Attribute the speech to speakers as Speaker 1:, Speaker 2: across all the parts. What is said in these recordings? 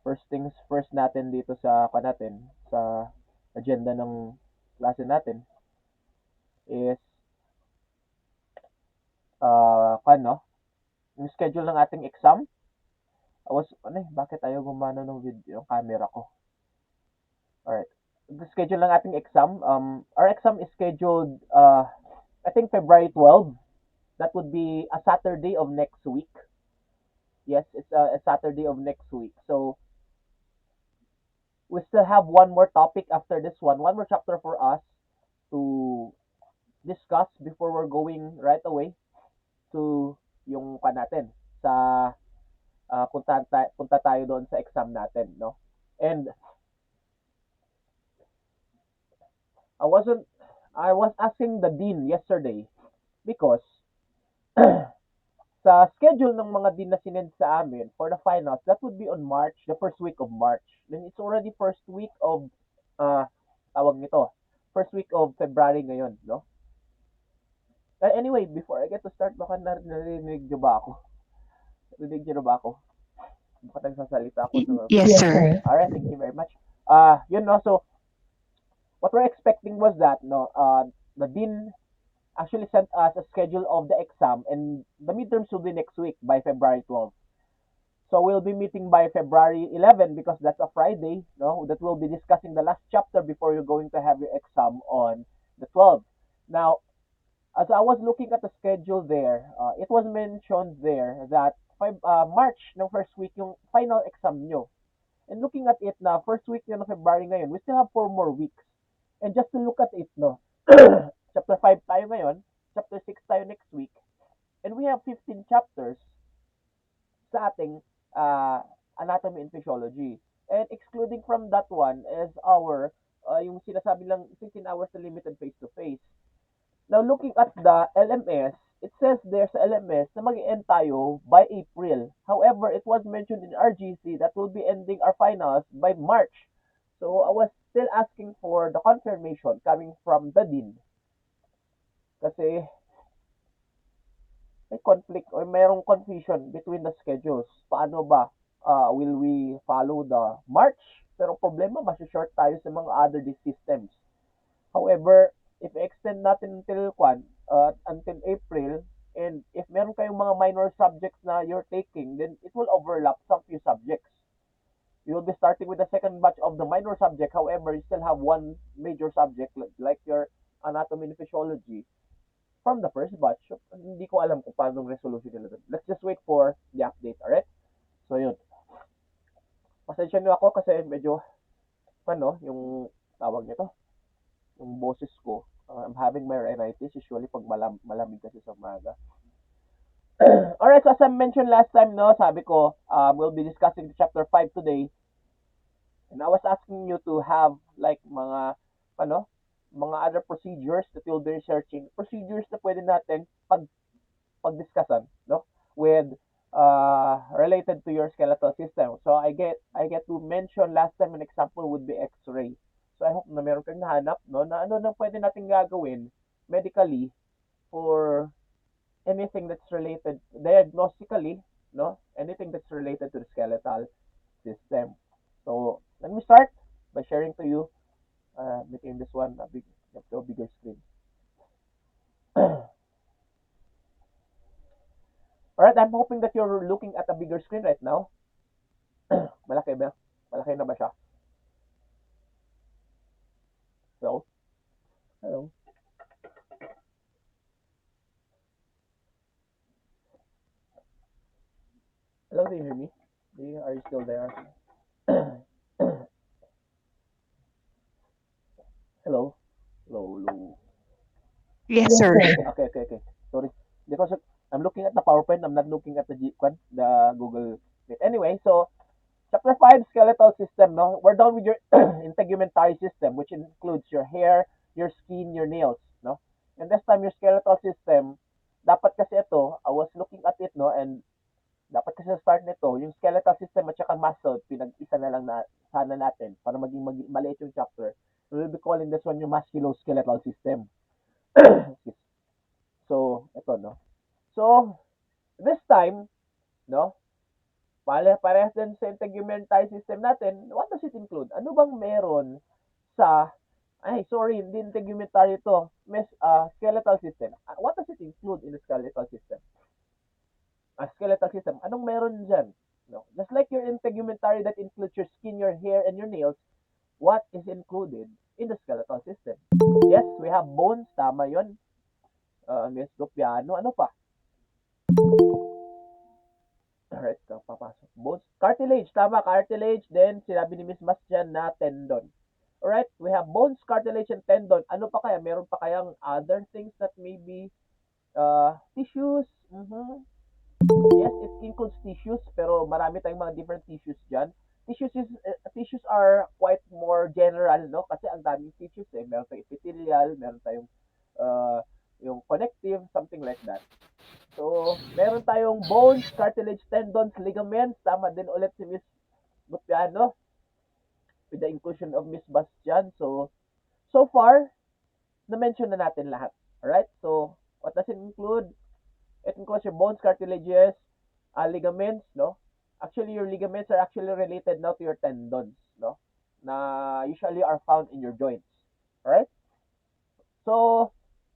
Speaker 1: first things first natin dito sa natin, sa agenda ng klase natin is no, yung schedule ng ating exam. Bakit ayaw gumana ng video, yung camera ko? Alright. The schedule ng ating exam, our exam is scheduled, I think February 12. That would be a Saturday of next week. Yes, it's a Saturday of next week. So, we still have one more topic after this one more chapter for us to discuss before we're going right away to yung natin sa punta tayo doon sa exam natin, no? And I was asking the dean yesterday because sa schedule ng mga dean na sinend sa amin for the finals, that would be on March, the first week of March. Then it's already first week of first week of February ngayon, no? Anyway, before I get to start, baka narinig niyo ba ako? Narinig niyo ba ako? Baka nagsasalita ako sa
Speaker 2: Yes, sir.
Speaker 1: Alright, thank you very much. Yun, no, so what we're expecting was that, no, the dean actually sent us a schedule of the exam, and the midterms will be next week by February 12. So we'll be meeting by February 11 because that's a Friday, no, that we'll be discussing the last chapter before you're going to have your exam on the 12th. Now, as I was looking at the schedule there, it was mentioned there that March ng first week yung final exam nyo. And looking at it na first week ng February ngayon, we still have 4 more weeks. And just to look at it, no, chapter 5 tayo ngayon, chapter 6 tayo next week, and we have 15 chapters sa ating anatomy and physiology. And excluding from that one is our, yung sinasabi lang 15 hours na limited face-to-face. Now, looking at the LMS, it says there's LMS na mag-end tayo by April. However, it was mentioned in RGC that we'll be ending our finals by March. So, I was still asking for the confirmation coming from the dean. Kasi, may conflict or mayroong confusion between the schedules. Paano ba? Will we follow the March? Pero problema, short tayo sa mga other systems. However, if extend natin until until April, and if meron kayong mga minor subjects na you're taking, then it will overlap some few subjects. You will be starting with the second batch of the minor subject. However, you still have one major subject like your anatomy and physiology from the first batch. So, hindi ko alam kung paano resolution nila doon. Let's just wait for the update, alright? So, yun. Pasensya nyo ako kasi medyo, yung tawag nito, yung boses ko. I'm having my rhinitis usually pag malamig kasi sa umaga. Alright, so as I mentioned last time, no, sabi ko, we'll be discussing chapter 5 today. And I was asking you to have like mga other procedures that you'll be researching. Procedures na pwede natin pag-discussan, no? With related to your skeletal system. So I get to mention last time an example would be X-ray. So I hope na meron kang nahanap, no, na ano na pwede natin gagawin medically for anything that's related diagnostically, no, anything that's related to the skeletal system. So let me start by sharing to you, making this one a bigger screen. Alright, I'm hoping that you're looking at a bigger screen right now. Malaki ba? Malaki na ba siya? Hello? Hello? Hello, do you hear me? Are you still there? Hello? Hello?
Speaker 2: Yes, sir.
Speaker 1: Okay. Sorry. Because I'm looking at the PowerPoint, I'm not looking at the the Google Meet. Anyway, so chapter 5, skeletal system, no? We're done with your integumentary system, which includes your hair, your skin, your nails, no? And this time, your skeletal system, dapat kasi ito, I was looking at it, no? And dapat kasi sa start nito, yung skeletal system at saka muscle, pinag-isa na lang na sana natin para maging maliit yung chapter. We will be calling this one yung musculoskeletal system. So, ito, no? So, this time, no? Parehas din sa integumentary system natin, what does it include? Ano bang meron sa, ay, sorry, hindi integumentary ito, skeletal system. What does it include in the skeletal system? Skeletal system, anong meron dyan? No? Just like your integumentary that includes your skin, your hair, and your nails, what is included in the skeletal system? Yes, we have bones, tama yun. Miss Lupiano, ano pa? Alright, papasok. Bones, cartilage, tama, cartilage. Then, sinabi ni Miss Bastian na tendon. Alright, we have bones, cartilage, and tendon. Ano pa kaya? Meron pa kayang other things that maybe tissues? Mm-hmm. Yes, it includes tissues, pero marami tayong mga different tissues dyan. Tissues are quite more general, no? Kasi ang daming tissues eh. Meron tayong epithelial, meron tayong uh, yung connective, something like that. So, meron tayong bones, cartilage, tendons, ligaments. Tama din ulit si Miss Bupiano with the inclusion of Miss Bastian. So far, na-mention na natin lahat. Alright? So, what does it include? It includes your bones, cartilages, ligaments, no? Actually, your ligaments are actually related now to your tendons, no? Na usually are found in your joints. Alright? So,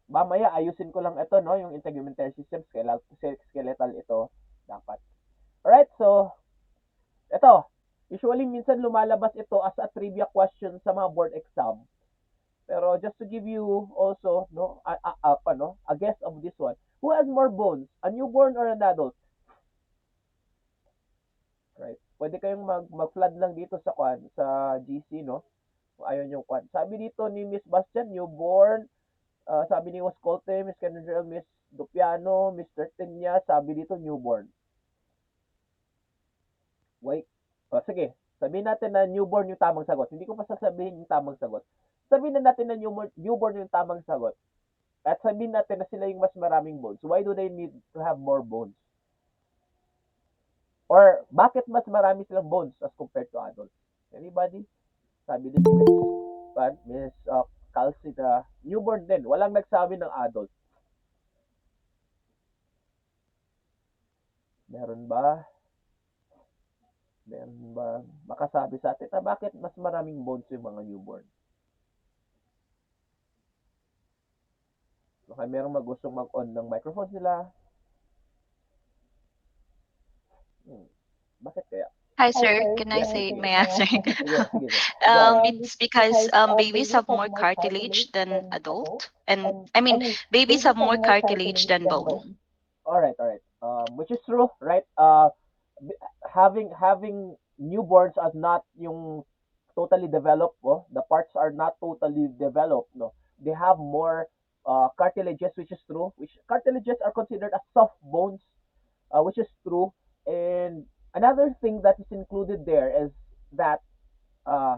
Speaker 1: mamaya ayusin ko lang ito, no? Yung integumentary system, skeletal ito dapat. Alright, so, ito. Usually, minsan lumalabas ito as a trivia question sa mga board exam. Pero just to give you also, no, a guess of this one. Who has more bones? A newborn or an adult? Right? Pwede kayong mag-flood lang dito sa sa GC, no? Kung ayaw nyo kwan. Sabi dito ni Miss Bastian, newborn. Sabi ni Wascolte, Miss Kendra, Miss Dupiano, Mr. Tenya, sabi dito newborn. Wait. Sige. Sabihin natin na newborn yung tamang sagot. Hindi ko pa sasabihin yung tamang sagot. Sabihin na natin na newborn yung tamang sagot. At sabihin natin na sila yung mas maraming bones. Why do they need to have more bones? Or bakit mas marami silang bones as compared to adults? Anybody? Sabi din ni Miss Calci na newborn din. Walang nagsabi ng adult. Meron ba? Meron ba makasabi sa atin na bakit mas maraming bones yung mga newborn? Baka merong magustong mag-on ng microphone sila. Bakit kaya?
Speaker 2: Hi,
Speaker 3: Hi,
Speaker 2: sir.
Speaker 3: sir.
Speaker 2: Can I
Speaker 3: Can I
Speaker 2: say
Speaker 3: say
Speaker 2: my
Speaker 3: my
Speaker 2: answer?
Speaker 3: answer?
Speaker 1: Sige. Go ahead.
Speaker 2: It's because
Speaker 3: Because
Speaker 2: babies
Speaker 3: babies
Speaker 2: have
Speaker 3: have
Speaker 2: more
Speaker 3: more
Speaker 2: cartilage
Speaker 3: cartilage
Speaker 2: than
Speaker 3: than
Speaker 2: adult,
Speaker 3: adults.
Speaker 2: and
Speaker 3: And
Speaker 2: I
Speaker 3: I
Speaker 2: mean,
Speaker 3: mean,
Speaker 2: babies
Speaker 3: babies
Speaker 2: have
Speaker 3: have
Speaker 2: more
Speaker 3: more
Speaker 2: cartilage
Speaker 3: cartilage
Speaker 2: than
Speaker 3: than
Speaker 2: bone.
Speaker 3: bone.
Speaker 1: All right, all right. Which is true, right? Having newborns as not yung totally developed, oh, the parts are not totally developed, no. They have more cartilages, which is true. Which cartilages are considered as soft bones, which is true. And another thing that is included there is that uh,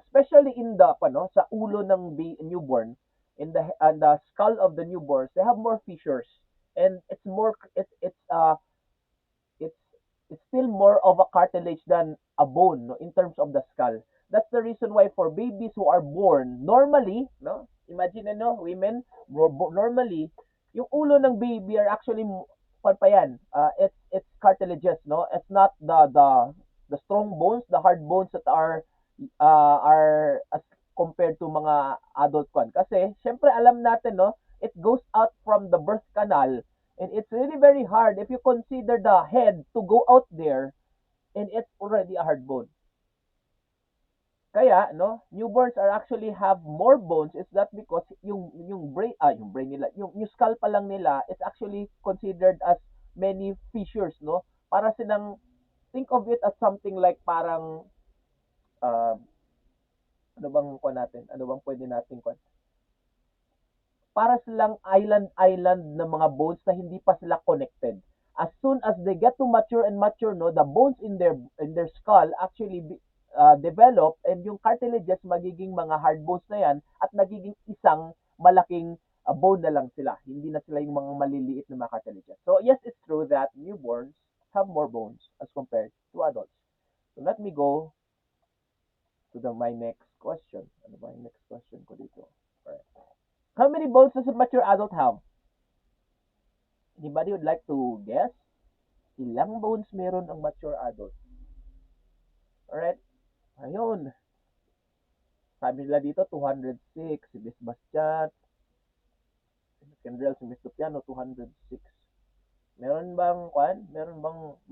Speaker 1: especially in the sa ulo ng newborn, in the skull of the newborns, they have more fissures, and it's it's still more of a cartilage than a bone, no, in terms of the skull. That's the reason why for babies who are born normally, no, imagine no, women normally, yung ulo ng baby are actually pa yan. It's cartilages, no. It's not the strong bones, the hard bones that are as compared to mga adult one. Kasi syempre alam natin, no, it goes out from the birth canal. And it's really very hard if you consider the head to go out there, and it's already a hard bone. Kaya, no, newborns are actually have more bones. Is that because yung brain nila, yung skull pa lang nila is actually considered as many fissures, no? Para silang think of it as something like parang uh, ano bang ko natin? Ano bang pwede natin ko? Para silang island ng mga bones na hindi pa sila connected. As soon as they get to mature and mature, no, the bones in their skull actually develop, and yung cartilages magiging mga hard bones na yan at nagiging isang malaking bone na lang sila. Hindi na sila yung mga maliliit na mga cartilages. So yes, it's true that newborns have more bones as compared to adults. So let me go to my next question. Ano ba yung next question ko dito? Alright. How many bones does a mature adult have? Anybody would like to guess? Ilang bones meron ang mature adult? Alright? Ayun. Sabi nila dito, 206. Si Miss Bastian, si Miss Kendrell, si Miss Tupiano, 206. Meron bang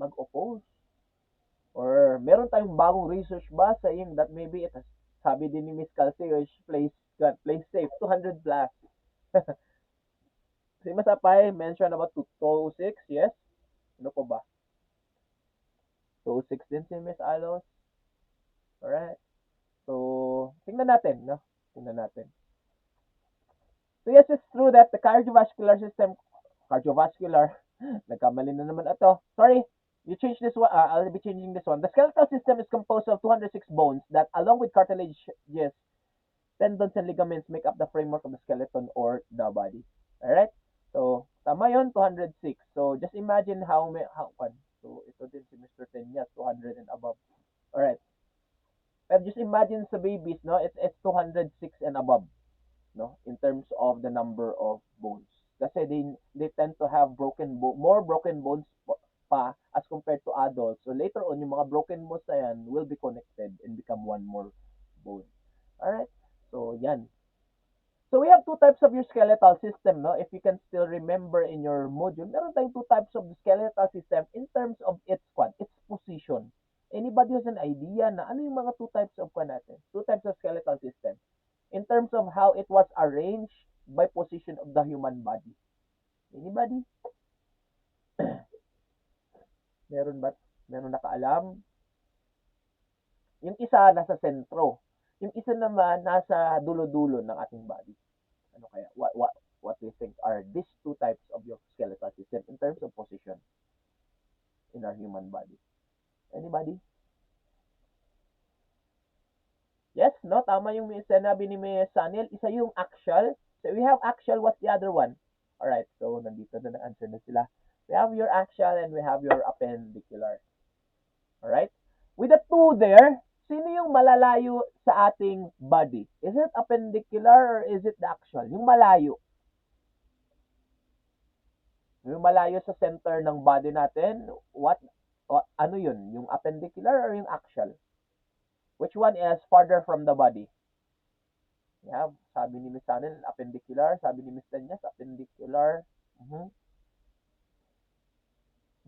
Speaker 1: mag-oppose? Or meron tayong bagong research ba saying that maybe it has, sabi din ni Miss Calceo, plays safe, 200 plus. Si Mas Apay mentioned about 206, yes? Ano po ba? 206 din si Miss Alos. Alright. So, tingnan natin, no? Tingnan natin. So, yes, it's true that the cardiovascular, nagkamali na naman ito. Sorry, you change this one. I'll be changing this one. The skeletal system is composed of 206 bones that, along with cartilages, tendons, and ligaments, make up the framework of the skeleton or the body. Alright? So, tama yun, 206. So, just imagine so, ito din si Mr. Tenya, 200 and above. Alright. But just imagine sa babies, no? It's 206 and above, no? In terms of the number of bones. Kasi they tend to have more broken bones pa as compared to adults. So later on, yung mga broken bones na yan will be connected and become one more bone. Alright? So, yan. So, we have two types of your skeletal system, no? If you can still remember in your module, meron tayong two types of the skeletal system in terms of its position. Anybody has an idea na ano yung mga two types of natin? Two types of skeletal system. In terms of how it was arranged by position of the human body. Anybody? Meron ba? Meron nakaalam? Yung isa nasa sentro. Yung isa naman nasa dulo-dulo ng ating body. Ano kaya? What do you think are these two types of your skeletal system in terms of position in our human body? Anybody? Yes, no? Tama yung sinabi ni Ms. Sanil. Isa yung axial. So, we have axial. What's the other one? Alright, so nandito na na-answer na sila. We have your axial and we have your appendicular. Alright? With the two there, sino yung malalayo sa ating body? Is it appendicular or is it the axial? Yung malayo. Yung malayo sa center ng body natin, ano yun? Yung appendicular or yung axial? Which one is farther from the body? Yeah, sabi ni Miss Sanel, appendicular. Sabi ni Miss Tanyas, appendicular.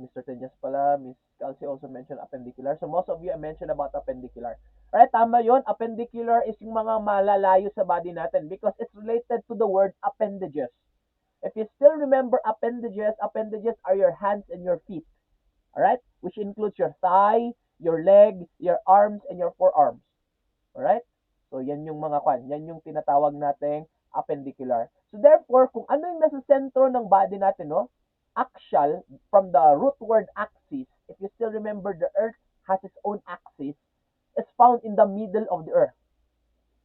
Speaker 1: Mr. Tanyas pala, Miss Calci also mentioned appendicular. So most of you mentioned about appendicular. Alright, tama yun. Appendicular is yung mga malalayo sa body natin because it's related to the word appendages. If you still remember appendages are your hands and your feet. Alright? Which includes your thigh, your leg, your arms, and your forearms. Alright? So, yan yung mga yan yung tinatawag nating appendicular. So, therefore, kung ano yung nasa sentro ng body natin, no? Axial, from the root word axis, if you still remember, the earth has its own axis, is found in the middle of the earth.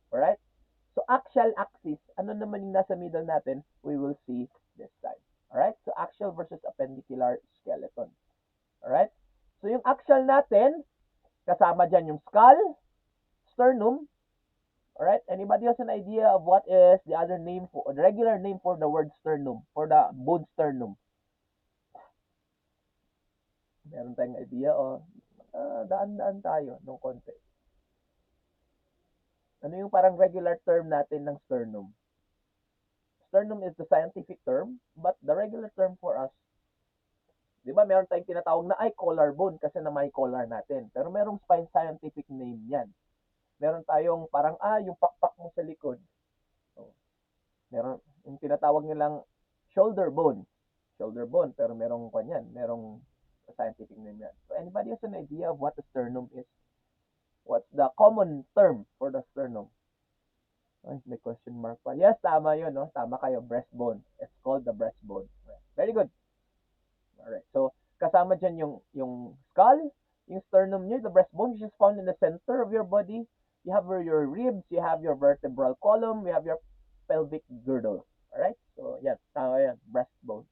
Speaker 1: Alright? So, axial axis, ano naman yung nasa middle natin? We will see this side. Alright? So, axial versus appendicular skeleton. Alright? So, yung axial natin, kasama dyan yung skull, sternum. Alright? Anybody has an idea of what is the other name for, the regular name for the word sternum, for the bone sternum? Meron tayong idea o daan-daan tayo ng konti. Ano yung parang regular term natin ng sternum? Sternum is the scientific term, but the regular term for us, di ba meron tayong tinatawag na collarbone kasi na may collar natin. Pero merong scientific name yan. Meron tayong parang, yung pakpak mo sa likod. So, meron, yung tinatawag nilang shoulder bone. Shoulder bone, pero merong merong scientific name yan. So, anybody has an idea of what the sternum is? What's the common term for the sternum? Ay, may question mark pa. Yes, tama yun, no? Tama kayo, breastbone. It's called the breastbone. Very good. Alright, so kasama dyan yung skull, yung sternum nyo, the breastbone, which is found in the center of your body. You have your ribs, you have your vertebral column, you have your pelvic girdle. Alright, so yan, tama yan, breastbone.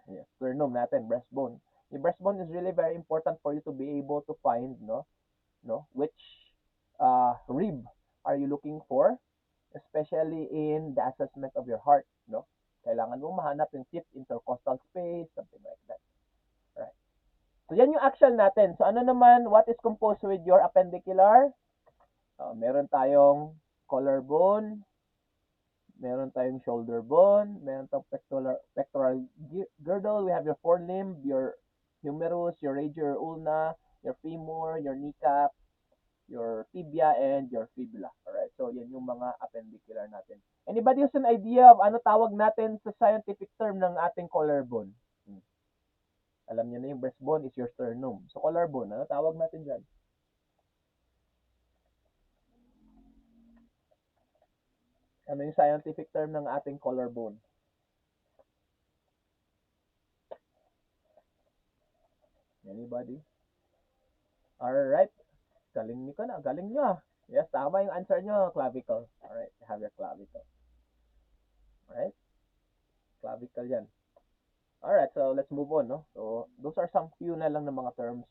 Speaker 1: Yes, sternum natin, breastbone. Yung breastbone is really very important for you to be able to find, which rib are you looking for, especially in the assessment of your heart, no? Kailangan mo mahanap yung tip intercostal space, something like that. Alright. So, yan yung action natin. So, ano naman, what is composed with your appendicular? Meron tayong collarbone, meron tayong shoulder bone, meron tayong pectoral girdle, we have your forelimb, your humerus, your radii, your ulna, your femur, your kneecap, your tibia, and your fibula. Alright, so yan yung mga appendicular natin. Anybody has an idea of ano tawag natin sa scientific term ng ating collarbone? Alam niyo na yung breastbone is your sternum. So collarbone, ano tawag natin dyan? Ano yung scientific term ng ating collarbone? Anybody? Alright. Galing niyo ka na. Galing niyo. Yes, tama yung answer niyo. Clavicle. Alright. You have your clavicle. Alright. Clavicle yan. Alright. So, let's move on, no? So, those are some few na lang ng mga terms.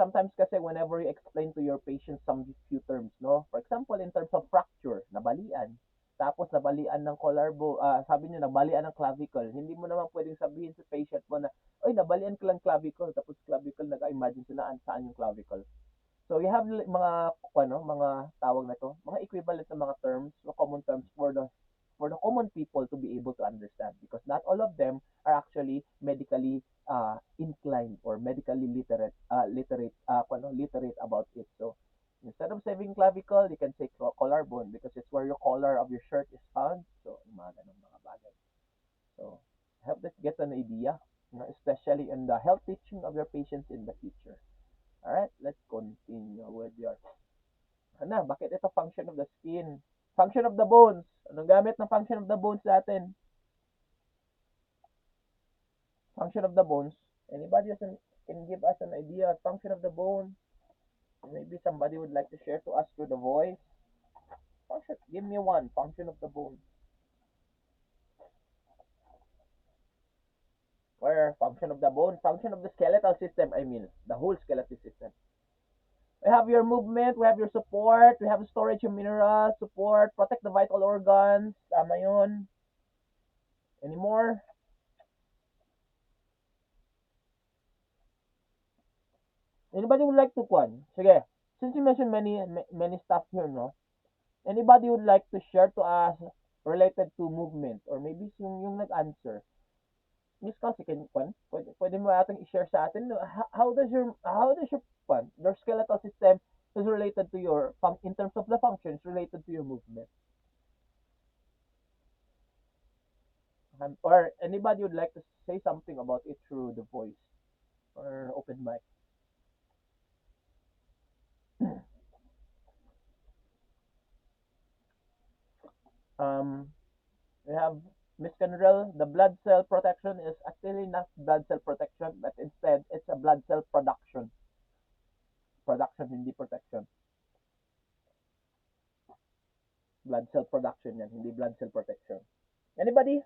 Speaker 1: Sometimes kasi whenever you explain to your patients some few terms, no? For example, in terms of fracture, nabalian. Tapos nabalian ng collarbone, sabi niyo nabalian ng clavicle. Hindi mo naman pwedeng sabihin sa patient mo na, oy, nabalian ko lang clavicle. Tapos clavicle, nag-imagine sila saan yung clavicle. So we have mga mga tawag na to, mga equivalent na mga terms, common terms for the common people to be able to understand because not all of them are actually medically inclined or medically literate about it. So instead of saying clavicle, you can say collarbone because it's where your collar of your shirt is found. So mga ganun mga bagay. So I hope that get an idea, especially in the health teaching of your patients in the future. Alright, let's continue with your... Ano, bakit ito function of the skin? Function of the bones. Anong gamit ng function of the bones natin? Function of the bones. Anybody can give us an idea of function of the bone? Maybe somebody would like to share to us through the voice. Function, give me one. Function of the bone. Or function of the bone. Function of the skeletal system, I mean. The whole skeletal system. We have your movement, we have your support, we have storage of minerals, support, protect the vital organs. Tama yun. Any more? Anybody would like to kwan? Sige. Since you mentioned many stuff here, no? Anybody would like to share to us related to movement or maybe yung nag-answer? Miss Kasi, can kwan? Pwede mo ating i-share sa atin no? How does your kwan, your skeletal system is related to your in terms of the functions related to your movement? Or anybody would like to say something about it through the voice or open mic? We have Miss Conrel, the blood cell protection is actually not blood cell protection, but instead it's a blood cell production. Production, hindi protection. Blood cell production yan, hindi blood cell protection. Anybody?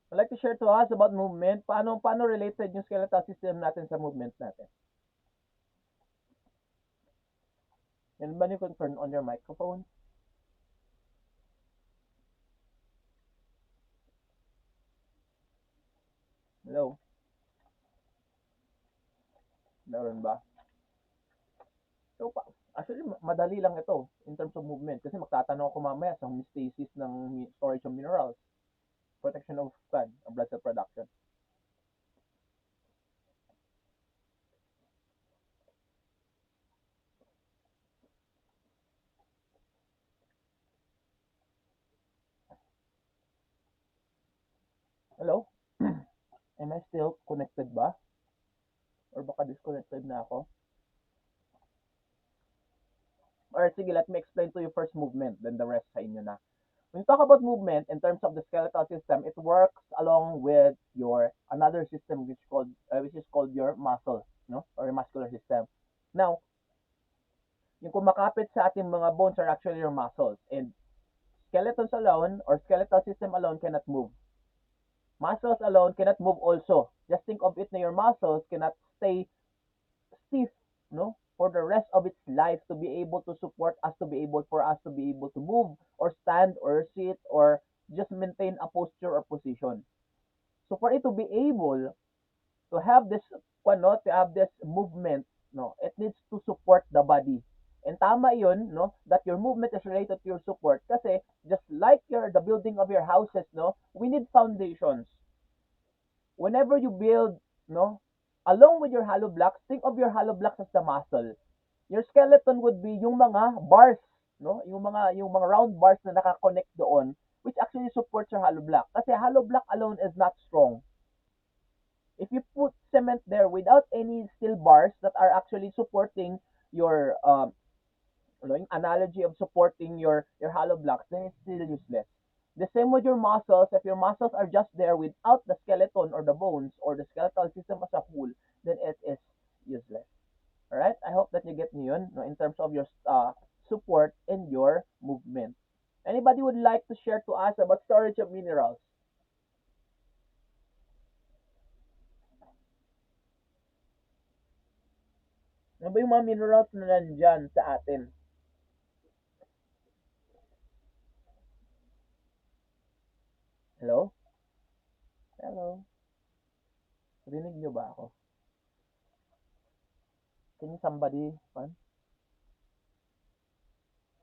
Speaker 1: Would like to share to us about movement? Paano related yung skeletal system natin sa movement natin? Anybody can turn on your microphone? Hello? Meron ba? So, actually, madali lang ito in terms of movement kasi magtatanong ako mamaya sa homeostasis ng storage of minerals, protection of blood cell production. Hello? Am I still connected ba? Or baka disconnected na ako? Or sige, let me explain to you first movement, then the rest sa inyo na. When you talk about movement in terms of the skeletal system, it works along with your another system which is called your muscle, no? Or your muscular system. Now, yung kumakapit sa ating mga bones are actually your muscles. And skeletons alone or skeletal system alone cannot move. Muscles alone cannot move also. Just think of it na your muscles cannot stay stiff, no? for the rest of its life to be able to support us, to be able for us to be able to move or stand or sit or just maintain a posture or position. So for it to be able to have this to have this movement, no, it needs to support the body. And tama 'yun, no, that your movement is related to your support kasi just like the building of your houses, no, we need foundations. Whenever you build, no, along with your hollow blocks, think of your hollow blocks as the muscle. Your skeleton would be yung mga bars, no, yung mga round bars na naka-connect doon, which actually supports your hollow block. Kasi hollow block alone is not strong. If you put cement there without any steel bars that are actually supporting your yung analogy of supporting your hollow blocks, then it's still useless. The same with your muscles. If your muscles are just there without the skeleton or the bones or the skeletal system as a whole, then it is useless. All right? I hope that you get me yun, no, in terms of your support and your movement. Anybody would like to share to us about storage of minerals? Ano ba yung mga minerals na nandyan sa atin? Hello? Hello? Rinig nyo ba ako? Can you somebody, pan?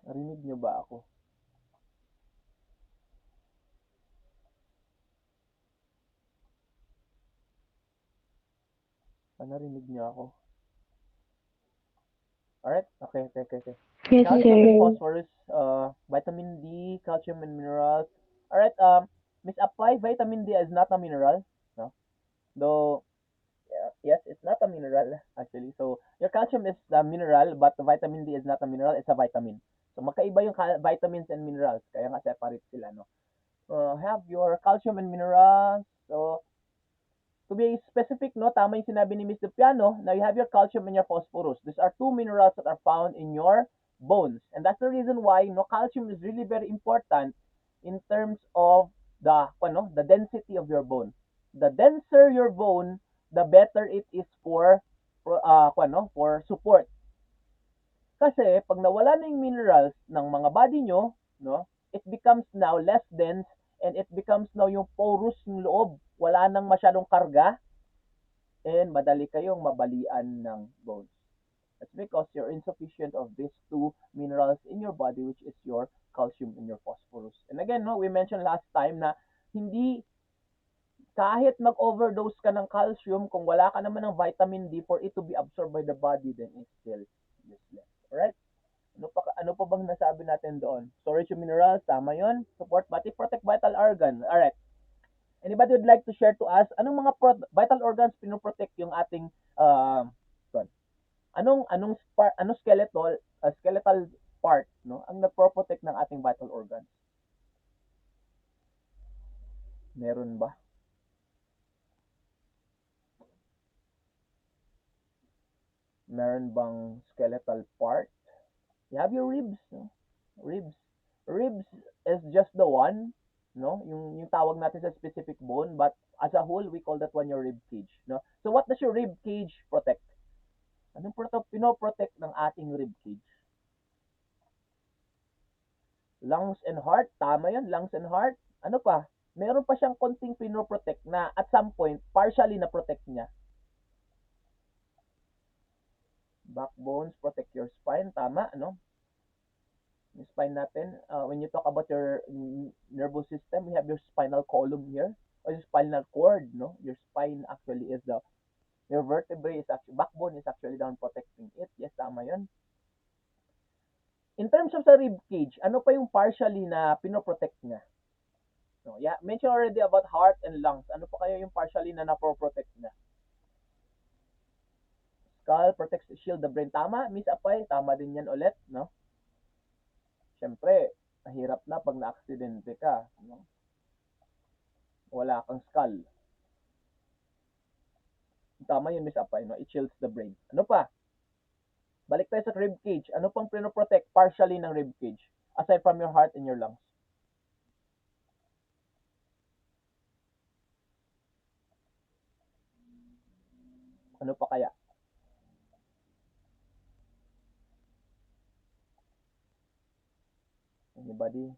Speaker 1: Narinig nyo ba ako? Narinig nyo ako? Alright? Okay, okay, okay, okay.
Speaker 2: Yes,
Speaker 1: Calcium and
Speaker 2: sir.
Speaker 1: phosphorus, vitamin D, calcium and minerals. Alright, Miss Apply, vitamin D is not a mineral, no? Though, yes, it's not a mineral, actually. So, your calcium is a mineral, but the vitamin D is not a mineral, it's a vitamin. So, magkaiba yung vitamins and minerals, kaya nga separate sila, no? Have your calcium and minerals. So, to be specific, no, tama yung sinabi ni Mr. Piano. Now, you have your calcium and your phosphorus. These are two minerals that are found in your bones. And that's the reason why, no, calcium is really very important in terms of the density of your bone. The denser your bone, the better it is for support. Kasi pag nawala na yung minerals ng mga body nyo, no, it becomes now less dense and it becomes now yung porous yung loob. Wala nang masyadong karga and madali kayong mabalian ng bones. That's because you're insufficient of these two minerals in your body, which is your calcium and your phosphorus. And again, no, we mentioned last time na hindi kahit mag-overdose ka ng calcium, kung wala ka naman ng vitamin D for it to be absorbed by the body, then it's still useless. Alright? Ano pa bang nasabi natin doon? Storage of minerals, tama yun. Support body, protect vital organ. Alright. Anybody would like to share to us, anong mga vital organs pinoprotect yung ating, anong skeletal part, no, ang nagpro-protect ng ating vital organs? Meron ba? Meron bang skeletal part? You have your ribs, no? Ribs. Ribs is just the one, no? Yung tawag natin sa specific bone, but as a whole, we call that one your rib cage, no? So what does your rib cage protect? Anong pinoprotect ng ating rib cage? Lungs and heart, tama yan, lungs and heart. Ano pa? Meron pa siyang konting pinoprotect na at some point, partially na protect niya. Backbones protect your spine, tama, ano? Yung spine natin, when you talk about your nervous system, we have your spinal column here, or your spinal cord, no? Your spine actually is your vertebrae is actually, backbone is actually down protecting it. Yes, tama yun. In terms of sa rib cage, ano pa yung partially na pinoprotect niya? No, yeah, mentioned already about heart and lungs. Ano pa kaya yung partially na napoprotect niya? Skull protects, shield the brain. Tama, Miss Apay, tama din yan ulit, no? Siyempre, mahirap na pag na-aksidente ka, no? Wala kang skull. Tama yun, Miss Apay, no? It shields the brain. Ano pa? Balik tayo sa rib cage. Ano pang pinoprotect partially ng rib cage? Aside from your heart and your lungs. Ano pa kaya? Anybody?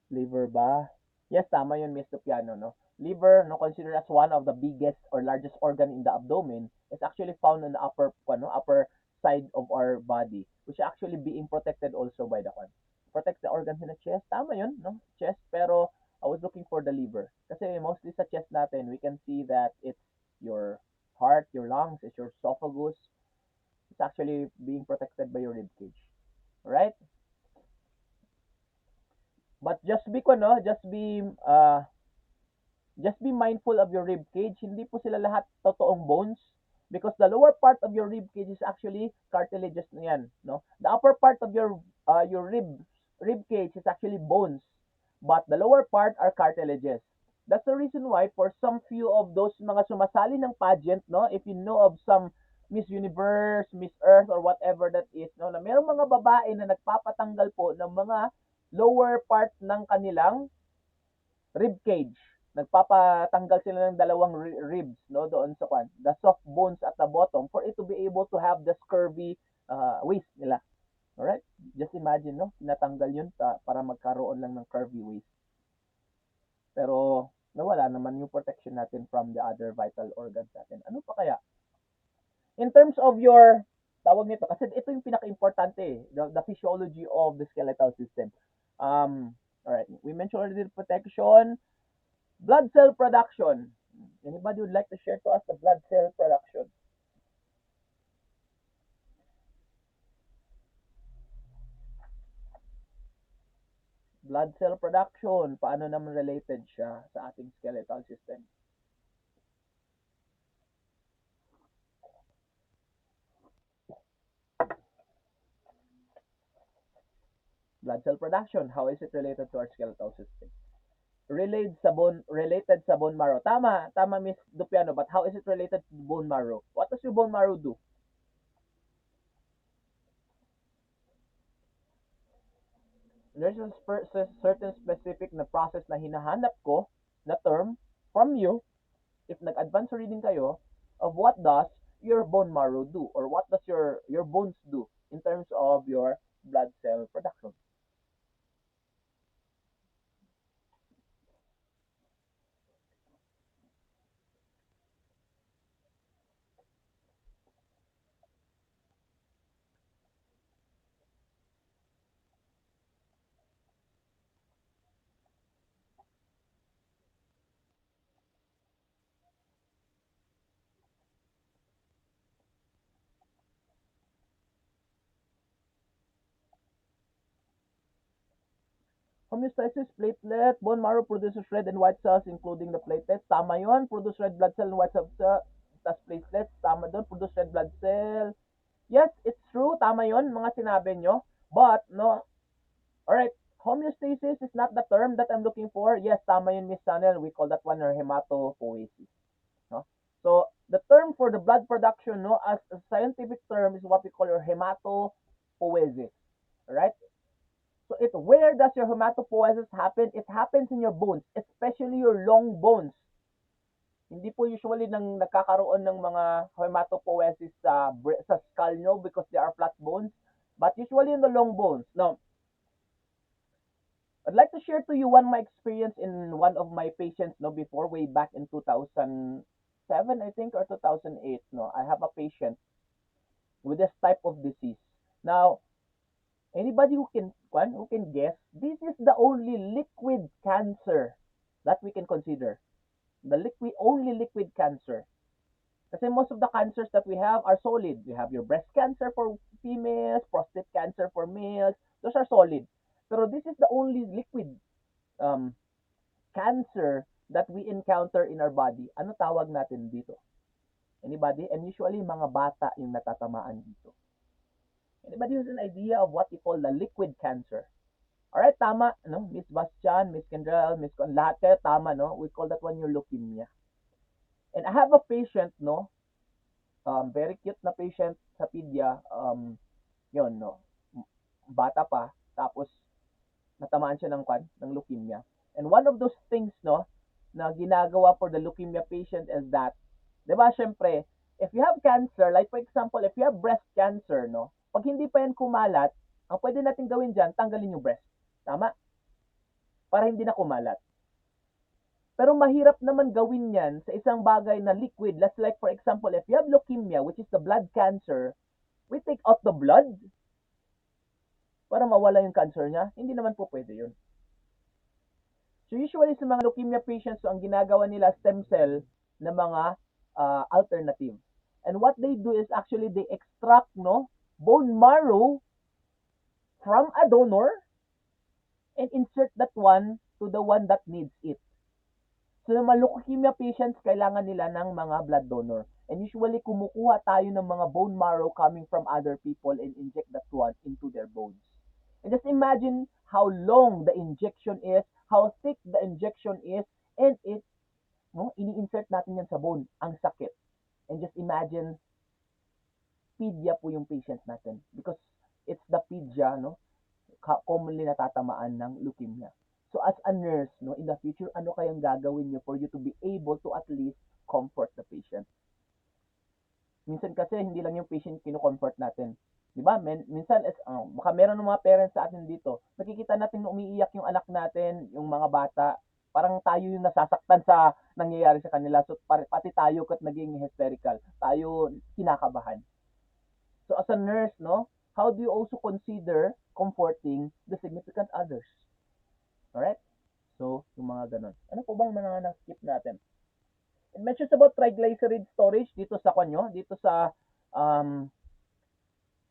Speaker 1: Liver ba? Yes, tama yun, Miss Tupiano, no? Liver, no, considered as one of the biggest or largest organ in the abdomen, is actually found on the upper side of our body, which is actually being protected also by the protect the organs in the chest. Tama yun, no? Chest, pero I was looking for the liver. Kasi mostly sa chest natin, we can see that it's your heart, your lungs, it's your esophagus. It's actually being protected by your rib cage. Right? But just be mindful of your rib cage. Hindi po sila lahat totoong bones because the lower part of your rib cage is actually cartilages na yan, no? The upper part of your rib cage is actually bones, but the lower part are cartilages. That's the reason why for some few of those mga sumasali ng pageant, no, if you know of some Miss Universe, Miss Earth, or whatever that is, no, na merong mga babae na nagpapatanggal po ng mga lower part ng kanilang rib cage. Nagpapatanggal sila ng dalawang ribs, no, doon sa the soft bones at the bottom for it to be able to have the curvy waist nila. Alright? Just imagine, no, tinatanggal yun para magkaroon lang ng curvy waist. Pero nawala naman yung protection natin from the other vital organs natin. Ano pa kaya? In terms of your tawag nito kasi ito yung pinaka-importante, the physiology of the skeletal system. All right, we mentioned already the protection, blood cell production. Anybody would like to share to us the blood cell production? Blood cell production, paano naman related siya sa ating skeletal system? Blood cell production, how is it related to our skeletal system? Related sa bone marrow. Tama Miss Dupiano, but how is it related to bone marrow? What does your bone marrow do? There's a certain specific na process na hinahanap ko na term from you if nag-advance reading kayo of what does your bone marrow do or what does your bones do in terms of your blood cell production. Homeostasis, platelet, bone marrow produces red and white cells including the platelets. Tama yon, produce red blood cell and white cells tas platelets. Tama doon, produce red blood cell. Yes, it's true. Tama yon, mga sinabi nyo. But, no, alright, homeostasis is not the term that I'm looking for. Yes, tama yun, Miss Sanel. We call that one our hematopoiesis. No? So, the term for the blood production, no, as a scientific term is what we call your hematopoiesis. Alright? So, where does your hematopoiesis happen? It happens in your bones, especially your long bones. Hindi po usually nagkakaroon ng mga hematopoiesis sa skull nyo because they are flat bones, but usually in the long bones. Now, I'd like to share to you one of my experience in one of my patients, no, before, way back in 2007, I think, or 2008. No, I have a patient with this type of disease. Now, anybody who can guess, this is the only liquid cancer that we can consider. Only liquid cancer. Kasi most of the cancers that we have are solid. We have your breast cancer for females, prostate cancer for males. Those are solid. Pero this is the only liquid um, cancer that we encounter in our body. Ano tawag natin dito? Anybody? And usually, mga bata yung natatamaan dito. Anybody has an idea of what we call the liquid cancer? Alright, tama, no? Miss Bastian, Miss Kendrell, Miss Con, lahat kayo tama, no? We call that one your leukemia. And I have a patient, no? Very cute na patient sa pedia. Yun, no? Bata pa. Tapos, natamaan siya ng leukemia. And one of those things, no, na ginagawa for the leukemia patient is that, di ba, syempre, if you have cancer, like for example, if you have breast cancer, no, pag hindi pa yan kumalat, Ang pwede natin gawin dyan, tanggalin yung breast. Tama? Para hindi na kumalat. Pero mahirap naman gawin yan sa isang bagay na liquid. Let's like for example, if you have leukemia, which is the blood cancer, we take out the blood para mawala yung cancer niya. Hindi naman po pwede yun. So usually sa mga leukemia patients, so ang ginagawa nila stem cell na mga alternative. And what they do is actually they extract bone marrow from a donor and insert that one to the one that needs it. So yung mga leukemia patients, kailangan nila ng mga blood donor. And usually kumukuha tayo ng mga bone marrow coming from other people and inject that one into their bones. And just imagine how long the injection is, how thick the injection is, and ini-insert natin yan sa bone. Ang sakit. And just imagine, pedya po yung patient natin. Because it's the pedya, commonly natatamaan ng leukemia. So as a nurse, in the future, ano kayang gagawin nyo for you to be able to at least comfort the patient? Minsan kasi hindi lang yung patient kino-comfort natin. 'Di ba? Minsan baka meron ng mga parents sa atin dito, nakikita natin na umiiyak yung anak natin, yung mga bata, parang tayo yung nasasaktan sa nangyayari sa kanila. So pati tayo kat naging hysterical. Tayo kinakabahan. So as a nurse, how do you also consider comforting the significant others? Alright? So, yung mga ganun. Ano po bang mga na-skip natin? It mentions about triglyceride storage dito sa dito sa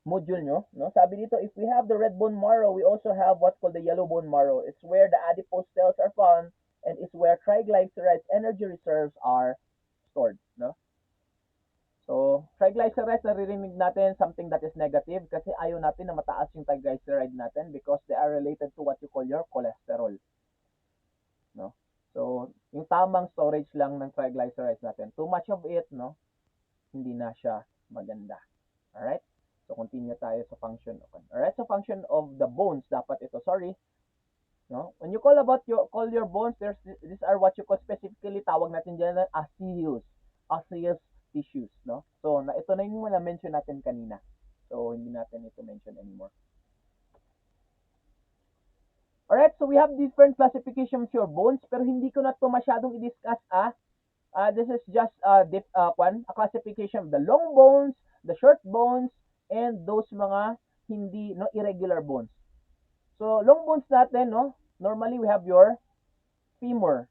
Speaker 1: module nyo. No? Sabi dito, if we have the red bone marrow, we also have what's called the yellow bone marrow. It's where the adipose cells are found and it's where triglycerides energy reserves are stored. No? So, triglycerides, naririnig natin something that is negative kasi ayaw natin na mataas yung triglyceride natin because they are related to what you call your cholesterol. No? So, yung tamang storage lang ng triglycerides natin. Too much of it, hindi na siya maganda. Alright? So, continue tayo sa function. Okay. Alright? So, function of the bones, dapat ito, sorry. No? When you call your bones, these are what you call specifically, tawag natin dyan na osseous tissues. No? So, ito na yung na-mention natin kanina. So, hindi natin ito mention anymore. Alright, so we have different classifications of your bones, pero hindi ko na ito masyadong i-discuss. This is just a classification of the long bones, the short bones, and those mga hindi irregular bones. So, long bones natin, normally we have your femur,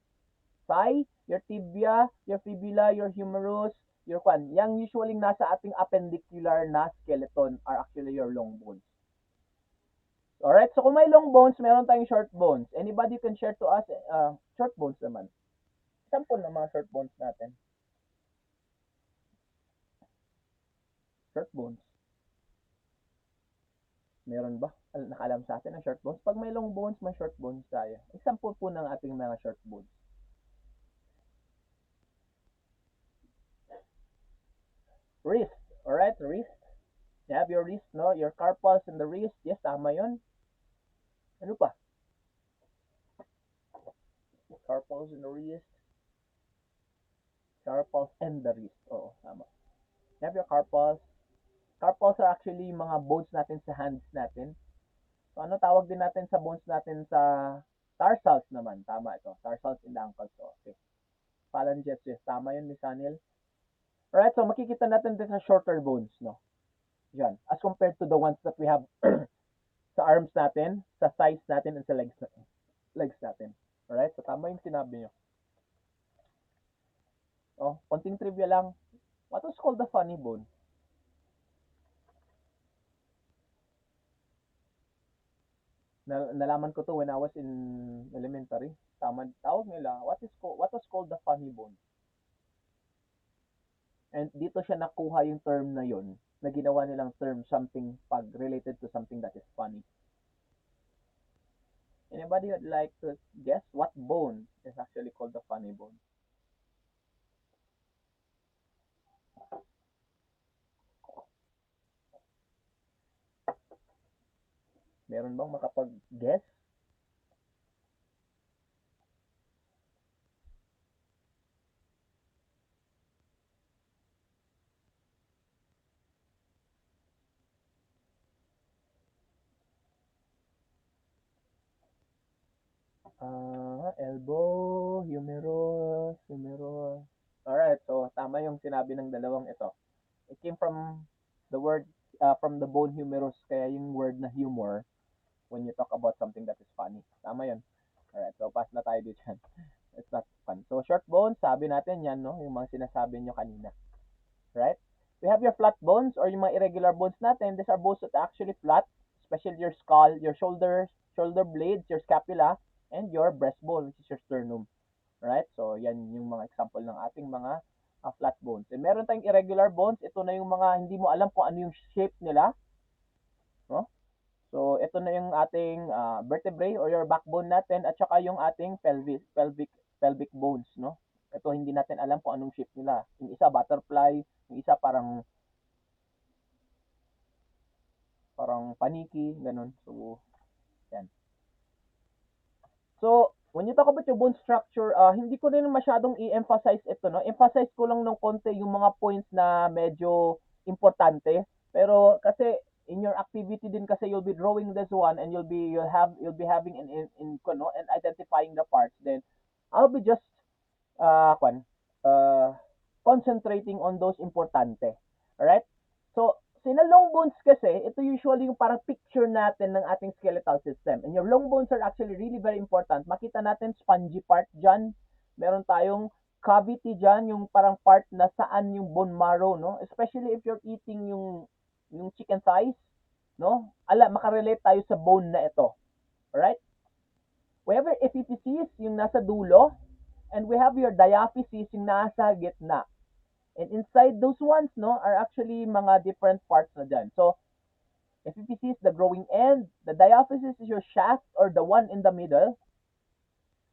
Speaker 1: thigh, your tibia, your fibula, your humerus, your Yang usually nasa ating appendicular na skeleton are actually your long bones. Alright, so kung may long bones, meron tayong short bones. Anybody can share to us short bones naman. Sample ng mga short bones natin. Short bones. Meron ba? Nakaalam sa atin ang short bones? Pag may long bones, may short bones tayo. Example po ng ating mga short bones. Wrist. Alright, wrist. You have your wrist, your carpals in the wrist. Yes, tama yun. Ano pa? Carpals in the wrist. Carpals and the wrist. Oo, tama. You have your carpals. Carpals are actually mga bones natin sa hands natin. So, ano tawag din natin sa bones natin sa tarsals naman? Tama ito. Tarsals in the ankles. Okay. Phalanges, yes. Tama yun, Miss Anil. Alright, so makikita natin din sa shorter bones, Yan. As compared to the ones that we have sa arms natin, sa thighs natin, and sa legs natin. Alright, so tama yung sinabi nyo. Konting trivia lang. What was called the funny bone? Nalaman ko to when I was in elementary. Tawag nila, what was called the funny bone? And dito siya nakuha yung term na yon, na ginawa nilang term something pag related to something that is funny. Anybody would like to guess what bone is actually called the funny bone? Meron bang makapag-guess? Elbow, humerus. Alright, so tama yung sinabi ng dalawang ito. It came from the word, from the bone humerus, kaya yung word na humor when you talk about something that is funny. Tama yun. Alright, so pass na tayo dito dyan. It's not fun. So short bones, sabi natin yan, no? Yung mga sinasabi nyo kanina. Right? We have your flat bones or yung mga irregular bones natin. These are bones that are actually flat, especially your skull, your shoulders, shoulder blades, your scapula, and your breastbone, which is your sternum. Right? So, yan yung mga example ng ating mga flat bones. And meron tayong irregular bones. Ito na yung mga hindi mo alam kung ano yung shape nila. No? So, ito na yung ating vertebrae or your backbone natin at saka yung ating pelvic bones, no? Ito hindi natin alam kung anong shape nila. Yung isa butterfly, yung isa parang paniki, ganun. So, yan. So, when you talk about your bone structure, hindi ko rin masyadong i-emphasize ito, no? Emphasize ko lang ng konti yung mga points na medyo importante. Pero kasi in your activity din kasi you'll be drawing this one and you'll be having in identifying the parts. Then I'll be just kwan, uh, concentrating on those importante. Alright? So, sa long bones kasi, ito usually yung parang picture natin ng ating skeletal system. And your long bones are actually really very important. Makita natin spongy part dyan. Meron tayong cavity dyan, yung parang part na saan yung bone marrow, no? Especially if you're eating yung chicken thighs, no? Makarelate tayo sa bone na ito. Alright? We have your epiphyses, yung nasa dulo, and we have your diaphyses, yung nasa gitna. And inside those ones, no, are actually mga different parts na dyan. So, epiphysis, the growing end. The diaphysis is your shaft or the one in the middle.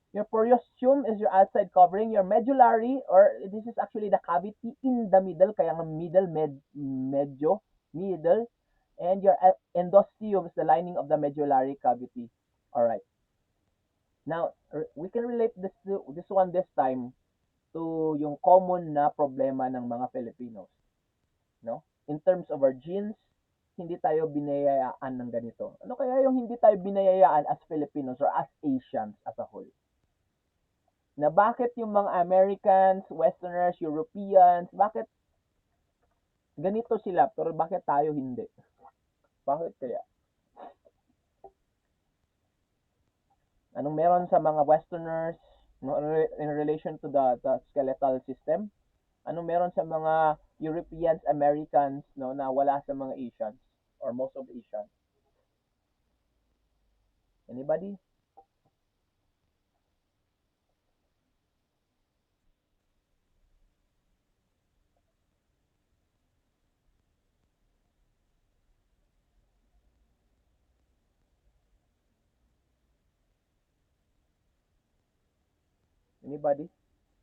Speaker 1: Your periosteum is your outside covering. Your medullary, or this is actually the cavity in the middle, kaya nga middle. And your endosteum is the lining of the medullary cavity. Alright. Now, we can relate this one this time to yung common na problema ng mga Filipinos, no? In terms of our genes, hindi tayo binayayaan ng ganito. Ano kaya yung hindi tayo binayayaan as Filipinos or as Asians as a whole? Na bakit yung mga Americans, Westerners, Europeans, bakit ganito sila pero bakit tayo hindi? Bakit kaya? Anong meron sa mga Westerners, no, in relation to the skeletal system? Anong meron sa mga Europeans, Americans, no, na wala sa mga Asians or most of Asians? Anybody? Anybody?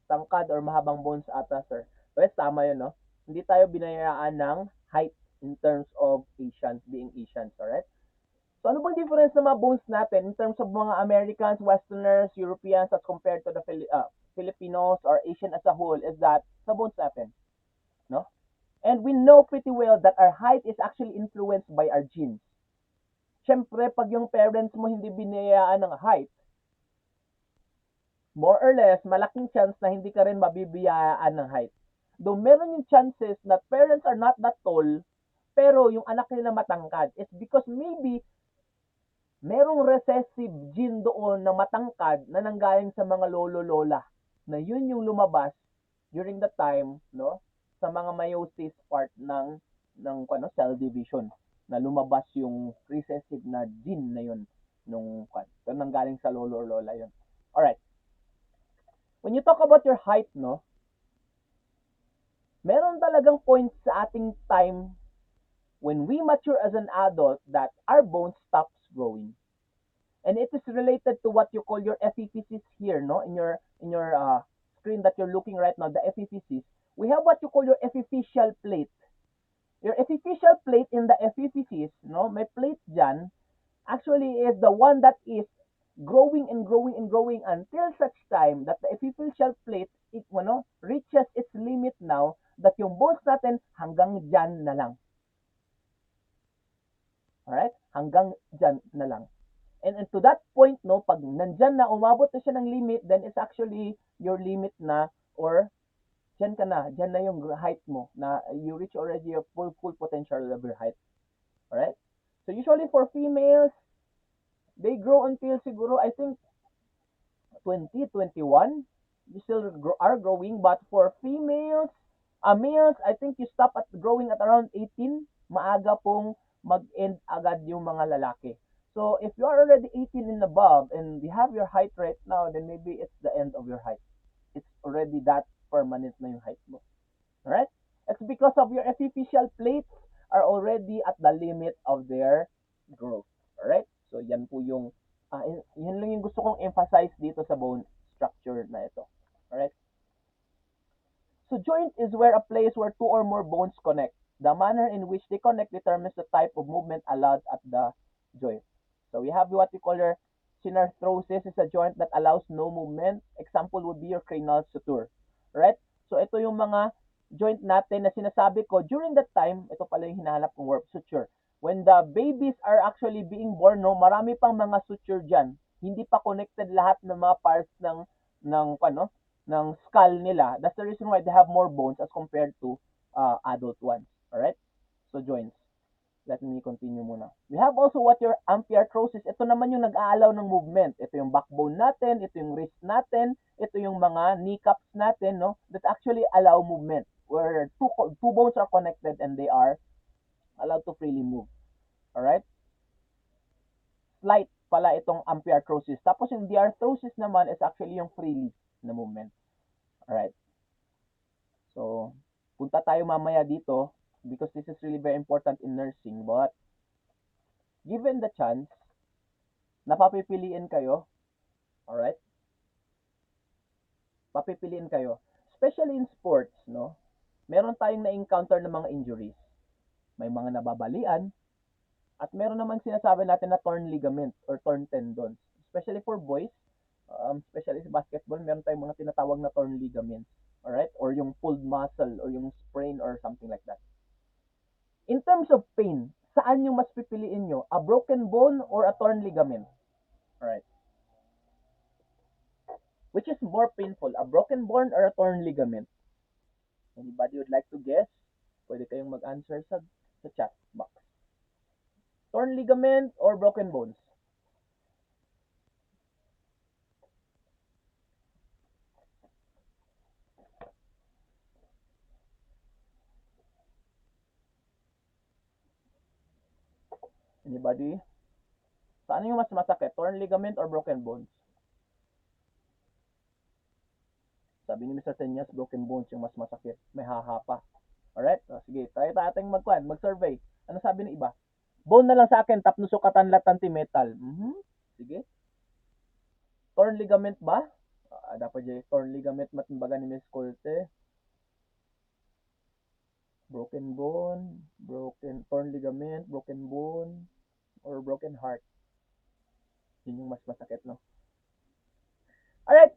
Speaker 1: Tangkad or mahabang bones ata, sir. Well, tama yun, no? Hindi tayo binayaan ng height in terms of Asians, being Asians, alright? So, ano bang difference ng mga bones natin in terms of mga Americans, Westerners, Europeans as compared to the Filipinos or Asian as a whole is that sa bones natin, no? And we know pretty well that our height is actually influenced by our genes. Siyempre, pag yung parents mo hindi binayaan ng height, more or less, malaking chance na hindi ka rin mabibiyaan ng height. Though meron yung chances na parents are not that tall, pero yung anak nila matangkad. It's because maybe merong recessive gene doon na matangkad na nanggaling sa mga lolo-lola na yun yung lumabas during the time, no, sa mga meiosis part ng cell division na lumabas yung recessive na gene na yun nung nanggaling sa lolo or lola yun. Alright. When you talk about your height, no, meron talagang point sa ating time when we mature as an adult that our bone stops growing. And it is related to what you call your epiphysis here, no? In your screen that you're looking right now, the epiphysis. We have what you call your epiphyseal plate. Your epiphyseal plate in the epiphysis, no? May plate dyan, actually is the one that is growing and growing and growing until such time that the epiphyseal plate reaches its limit now that yung bones natin hanggang dyan na lang. Alright? Hanggang dyan na lang. And to that point, no, pag nandyan na, umabot na siya ng limit, then it's actually your limit na, or dyan na yung height mo, na you reach already your full potential of your height. Alright? So usually for females, they grow until siguro, I think, 20, 21. You still are growing, but for females, males, I think you stop at growing at around 18. Maaga pong mag-end agad yung mga lalaki. So if you are already 18 and above and you have your height right now, then maybe it's the end of your height. It's already that permanent na yung height mo. Alright? It's because of your epiphyseal plates are already at the limit of their growth. Alright? So yan po yung yun lang yung gusto kong emphasize dito sa bone structure na ito. Alright? So joint is where a place where two or more bones connect. The manner in which they connect determines the type of movement allowed at the joint. So we have what we call your synarthrosis, is a joint that allows no movement. Example would be your cranial suture. Right? So ito yung mga joint natin na sinasabi ko during that time, ito pala yung hinahanap kong word, suture. When the babies are actually being born, no, marami pang mga suture dyan. Hindi pa connected lahat ng mga parts ng skull nila. That's the reason why they have more bones as compared to adult ones. Alright? So joints. Let me continue muna. We have also what your ampiarthrosis. Ito naman yung nag-aalaw ng movement. Ito yung backbone natin, ito yung wrist natin, ito yung mga kneecaps natin, no, that actually allow movement, where two bones are connected and they are allowed to freely move. Alright? Slight pala itong ampiarthrosis. Tapos yung diarthrosis naman is actually yung freely na movement. Alright? So, punta tayo mamaya dito because this is really very important in nursing. But, given the chance, napapipiliin kayo, alright? Papipiliin kayo. Especially in sports, no? Meron tayong na-encounter ng mga injuries. May mga nababalian, at meron naman sinasabi natin na torn ligament or torn tendons. Especially for boys, especially sa basketball, meron tayong mga tinatawag na torn ligaments. Alright? Or yung pulled muscle or yung sprain or something like that. In terms of pain, saan yung mas pipiliin nyo? A broken bone or a torn ligament? Alright. Which is more painful, a broken bone or a torn ligament? Anybody would like to guess? Pwede kayong mag-answer sa chat box. Torn ligament or broken bones? Anybody? Saan yung mas masakit? Torn ligament or broken bones? Sabi ni Mr. Tenyas, broken bones yung mas masakit. May hahapa. Alright? So, sige, tayo ating mag-survey. Ano sabi ng iba? Bone na lang sa akin, tapno sukatan latanti metal. Sige. Torn ligament ba? Dapat dyan, torn ligament matimbaga ni Miss Colte. Broken bone, torn ligament, broken bone, or broken heart. Yun yung mas masakit, no? Alright,